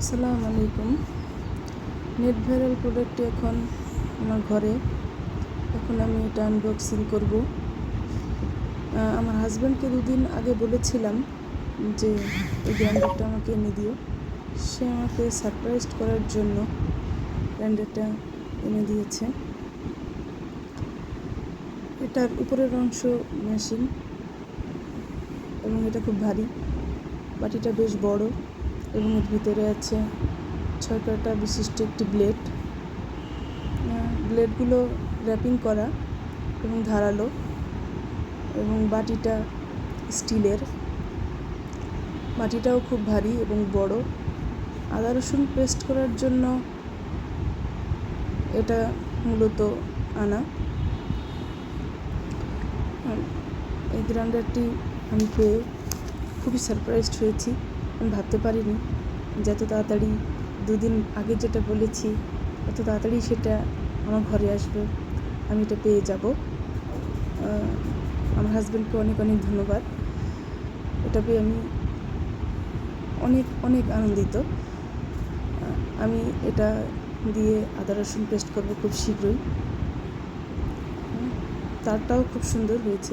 আসসালামু আলাইকুম। Net viral প্রোডাক্টটি এখন আমার ঘরে। এখন আমি এটা আনবক্সিং করব। আমার হাজব্যান্ডকে 2 দিন আগে বলেছিলাম যে এই গ্রাইন্ডারটা আমাকে এনে দিও। সে আমাকে সারপ্রাইজ করার জন্য গ্রাইন্ডারটা এনে দিয়েছে। এটার উপরের অংশ মেশিন এবং এটা খুব ভারী। বাটিটা বেশ বড় এবং এর ভিতরে আছে 6 কাটা বিশিষ্ট একটি ব্লেড। ব্লেডগুলো র্যাপিং করা এবং ধারালো, এবং বাটিটা স্টিলের। বাটিটাও খুব ভারী এবং বড়। আদা রসুন পেস্ট করার জন্য এটা মূলত আনা। এই গ্রাইন্ডারটি আমি পেয়ে খুবই সারপ্রাইজড হয়েছি। আমি ভাবতে পারিনি যে এত তাড়াতাড়ি 2 দিন আগে যেটা বলেছি এত তাড়াতাড়ি সেটা আমার ঘরে আসবে, আমি এটা পেয়ে যাব। আমার হাজব্যান্ডকে অনেক অনেক ধন্যবাদ। এটা পেয়ে আমি অনেক অনেক আনন্দিত। আমি এটা দিয়ে আদা রসুন পেস্ট করব খুব শীঘ্রই। তারটাও খুব সুন্দর হয়েছে।